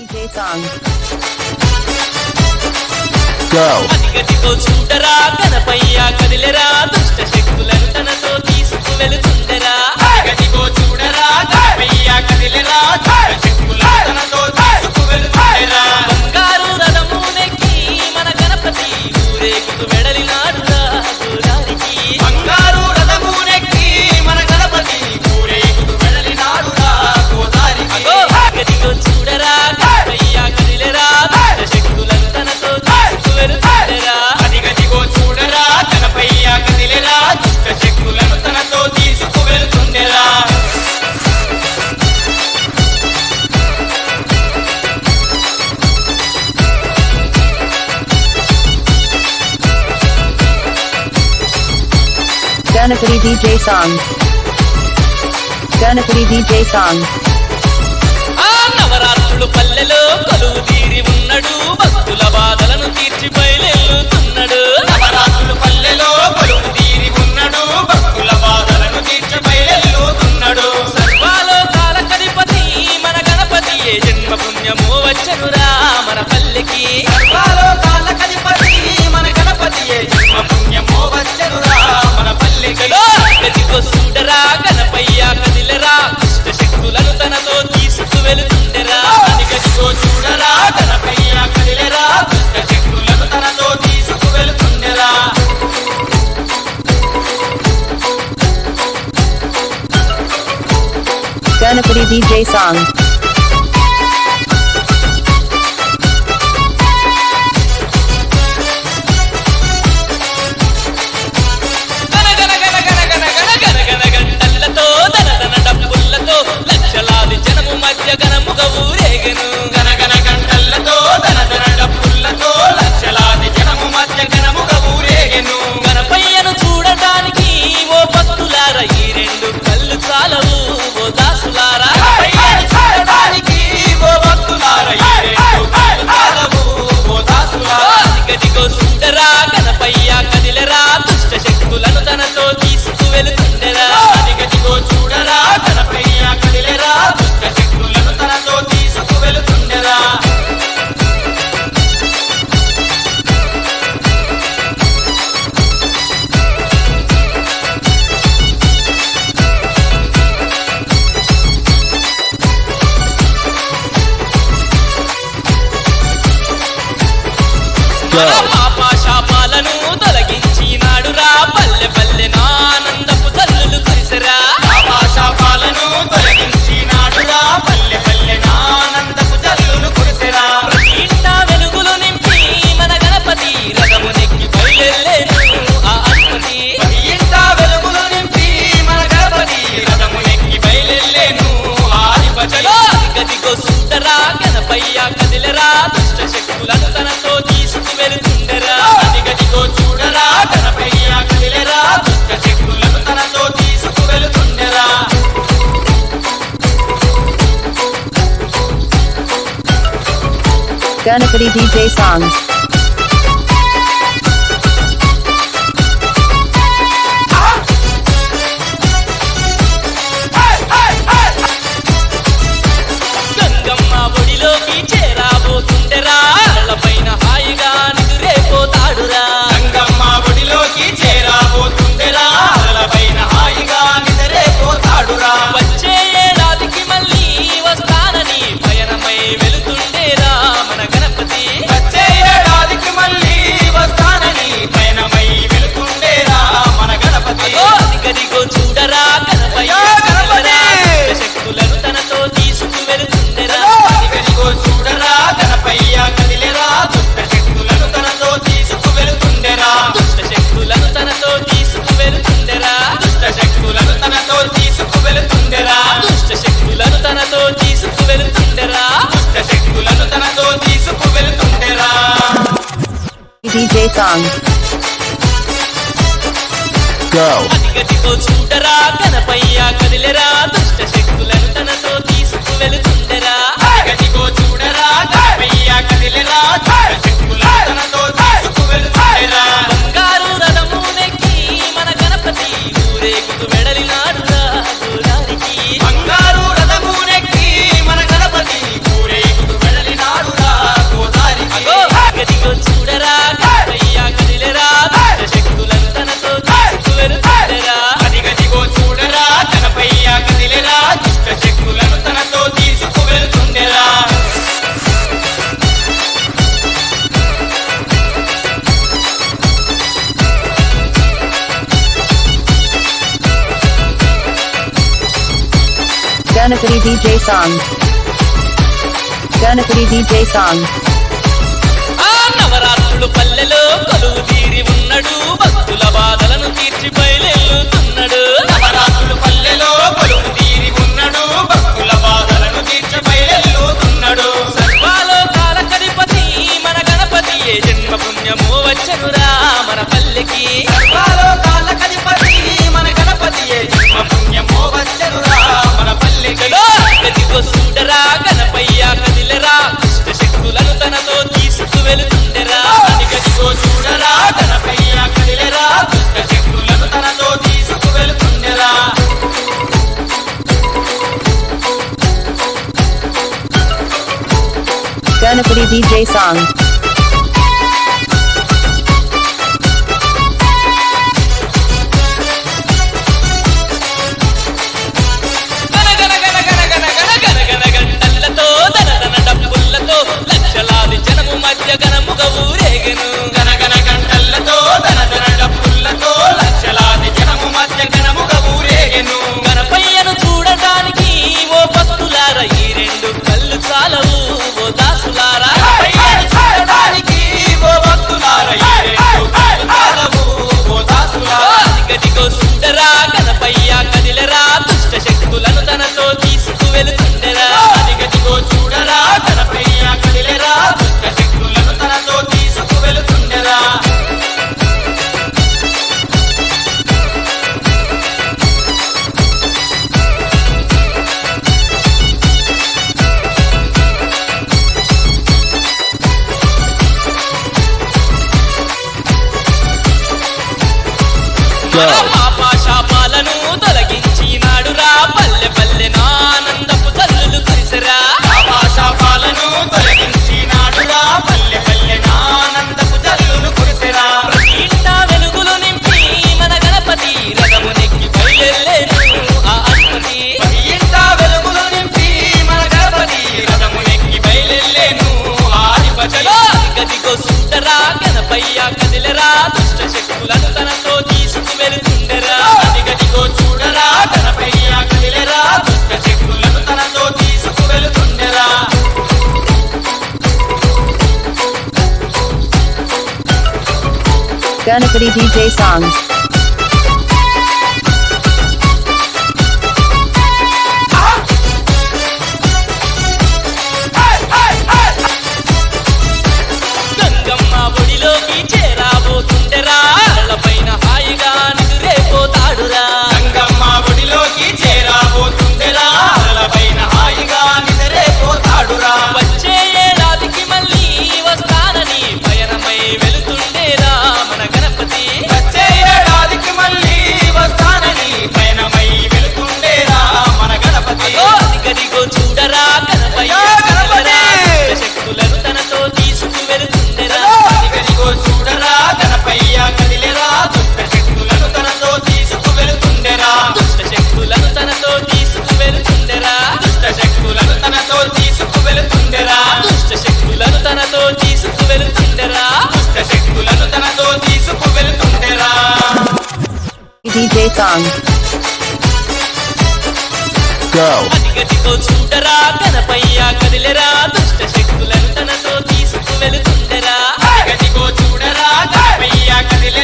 DJ song. Go. అదిగదిగో చూడరా గణపయ్య కదిలెరా దుష్ట శక్తులను తనతో తీసుకువెళుతుండెరా అదిగదిగో చూడరా గణపయ్య కదిలెరా దుష్ట శక్తులను తనతో తీసుకువెళుతుండెరా బంగారు రథమునెక్కి మన గణపతి ఊరేగుతూ వెడలినాడురా గోదారికి బంగారు రథమునెక్కి మన గణపతి ఊరేగుతూ వెడలినాడురా గోదారికి అదిగదిగో చూడరా గణపయ్య కదిలెరా దుష్ట శక్తులను తనతో తీసుకువెళుతుండెరా అదిగదిగో చూడరా గణపయ్య కదిలెరా దుష్ట శక్తులను తనతో తీసుకువెళుతుండెరా Ganapati DJ song. Ganapati DJ song. ఆ నవరాత్రులు పల్లెలో కొలువు తీరి ఉన్నాడు భక్తుల బాధలను తీర్చి బయలుతున్నాడు నవరాత్రులు పల్లెలో కొలువు తీరి ఉన్నాడు భక్తుల బాధలను తీర్చి బయలుతున్నాడు సర్వాలోకాల అధిపతి మన గణపతి ఏ జన్మ పుణ్యమో వచ్చనురా మన పల్లెకి సర్వాలోకాల అధిపతి మన గణపతి ఏ జన్మ పుణ్యమో వచ్చనురా మన పల్లెకి గదిగో చూడరా గణపయ్య కదిలెరా దుష్ట శక్తులను తనతో తీసుకువెళుతుండెరా అదిగదిగో చూడరా గణపయ్య కదిలెరా దుష్ట శక్తులను తనతో తీసుకువెళుతుండెరా Ganapati DJ song. గంటలతో దనదన డప్పులతో లక్షలాది జనము మధ్య గణముగా ఊరేగెను గనగన గంటలతో దనదన డప్పులతో లక్షలాది జనము మధ్య గణముగా ఊరేగెను గణపయ్యను చూడటానికి ఓ భక్తులారా ఈ రెండు కళ్ళు చాలవు ఓ దాసులారా గణపయ్యను చూడటానికి ఓ భక్తులారా ఈ రెండు కళ్ళు చాలవు ఓ దాసులారా అదిగదిగో చూడరా గణపయ్య కదిలెరా దుష్ట శక్తులను తనతో తీసుకువెళుతుండెరా అదిగదిగో చూడరా గణపయ్య కదిలెరా దుష్ట శక్తులను తనతో తీసుకువెళుతుండెరా Go. పాప శాపాలను తొలగించినాడురా పల్లె పల్లె ఆనందపు తల్లులు కురిసరా పాప శాపాలను తొలగించినాడురా పల్లె పల్లె ఆనందపు తల్లులు కురిసరా ప్రతి ఇంట వెలుగులు నింపి మన గణపతి రథమునెక్కి బయలుదేరేను ఆ అధిపతి ప్రతి ఇంట వెలుగులు నింపి మన గణపతి రథమునెక్కి బయలుదేరేను ఆ అధిపతి గదిగో సుందరా గణపయ్య కదిలెరా దుష్ట శక్తులను తనతో తీసుకువెళుతుండెరా అదిగదిగో చూడరా గణపయ్య కదిలెరా దుష్ట శక్తులను తనతో తీసుకువెళుతుండెరా Ganapati DJ song. గంగమ్మ ఒడిలోకి చేరాబోతుండెరా పైన హాయిగా నిదురేపోతాడురా గంగమ్మ ఒడిలోకి చేరాబోతుండెరా పైన హాయిగా నిద్రేపోతాడురా వచ్చే ఏడాదికి మళ్ళీ వస్తానని పయనమై వెళుతుండేరా మన గణపతి వచ్చే ఏడాదికి మళ్ళీ వస్తానని పయనమై వెళుతుండేరా మన గణపతి అదిగదిగో చూడరా గణపయ్య కదిలెరా శక్తులను తనతో తీసుకువెళుతుండెరా అదిగదిగో చూడరా గణపయ్య కదిలెరా దుష్ట శక్తులను తనతో తీసుకువెళుతుండెరా దుష్ట శక్తులను తనతో తీసుకువెళుతుండెరా దుష్ట శక్తులను తనతో తీసుకువెళుతుండెరా దుష్ట శక్తులను తనతో తీసుకువెళుతుండెరా దుష్ట శక్తులను తనతో తీసుకువెళుతుండెరా DJ song. Go. అదిగదిగో చూడరా గణపయ్య కదిలెరా దుష్ట శక్తులను తనతో తీసుకువెళుతుండెరా అదిగదిగో చూడరా గణపయ్య కదిలెరా దుష్ట శక్తులను తనతో తీసుకువెళుతుండెరా బంగారు రథమునెక్కి మన గణపతి ఊరేగుతూ వెడలినాడురా గోదారికి బంగారు రథమునెక్కి మన Ganapati ఊరేగుతూ వెడలినాడురా Ganapati DJ song. Ganapati DJ song. ఆ నవరాత్రులు పల్లెలో కొలువు తీరి ఉన్నాడు భక్తుల బాధలను తీర్చి బయలుతున్నాడు నవరాత్రులు పల్లెలో కొలువు తీరి ఉన్నాడు భక్తుల బాధలను తీర్చి బయలుతున్నాడు సర్వాలోకాల అధిపతి మన గణపతియే జన్మ పుణ్యమో వచ్చనురా మన పల్లెకి సర్వాలోకాల అధిపతి మన గణపతియే జన్మ పుణ్యమో వచ్చనురా మన పల్లెకి గదిగో చూడరా గణపయ్య కదిలరా దుష్ట శక్తులను తనతో తీసుకు వెళుతుండెరా గదిగో చూడరా గణపయ్య కదిలరా దుష్ట శక్తులను తనతో తీసుకు వెళుతుండెరా Ganapati DJ song. గంటలతో దనదన డప్పులతో లక్షలాది జనము మధ్య గణముగ ఊరేగెను గనగన గంటలతో దనదన డప్పులతో లక్షలాది జనము మధ్య గణముగ ఊరేగెను గణపయ్యను చూడటానికి ఓ భక్తులారా ఈ రెండు కళ్ళు చాలవు ఓ దాసులారా గణపయ్యను చూడటానికి ఓ భక్తులారా ఈ రెండు కళ్ళు చాలవు ఓ దాసులారా గదిగో సుందరా గణపయ్య కదిలరా దుష్ట శక్తులను తనతో తీసుకు వెళుతుండెరా గదిగో చూడరా గణపయ్య కదిలరా దుష్ట శక్తులను తనతో తీసుకు వెళుతుండెరా మన పాపాశాపాలను తొలగించినాడురా పల్లె పల్లె ఆనందపు తల్లులు కురిసరా పాపాశాపాలను తొలగించినాడురా పల్లె పల్లె ఆనందపు తల్లులు కురిసరా ప్రతి ఇంట వెలుగులు నింపి మన గణపతి రథము నెక్కి బయలుదేరేను ఆ అధిపతి ప్రతి ఇంట వెలుగులు నింపి మన గణపతి రథము నెక్కి బయలుదేరేను ఆ అధిపతి గదిగో సుందరా గణపయ్య కదిలరా దుష్ట శక్తులను తనతో తీసుకు వెళుతుండెరా గదిగో చూడరా గణపయ్య కదిలరా దుష్ట శక్తులను తనతో తీసుకు వెళుతుండెరా Ganapati DJ song. గంగమ్మ ఒడిలోకి చేరాబోతుండెరా పైన హాయిగా నిదురేపోతాడురా గంగమ్మ ఒడిలోకి చేరాబోతుండెరా పైన హాయిగా నిద్రేపోతాడురా వచ్చే ఏడాదికి మళ్ళీ వస్తానని పయనమై వెళుతుండేరా మన గణపతి వచ్చే ఏడాదికి మళ్ళీ వస్తానని పయనమై వెళుతుండేరా మన గణపతి గదిగో చూడరా గణపయ్య శక్తులను తనతో తీసుకు వెళుతుండెరా గదిగో చూడరా గణపయ్య కదిలెరా దుష్ట శక్తులను తనతో తీసుకు వెళుతుండెరా దుష్ట శక్తులను తనతో తీసుకు వెళుతుండెరా దుష్ట శక్తులను తనతో తీసుకు వెళుతుండెరా దుష్ట శక్తులను తనతో తీసుకు వెళుతుండెరా దుష్ట శక్తులను తనతో తీసుకు వెళుతుండెరా DJ song. Go. గదిగో చూడరా గణపయ్య కదిలెరా దుష్ట శక్తులను తనతో తీసుకు వెళుతుండెరా గదిగో చూడరా గణపయ్య కదిలెరా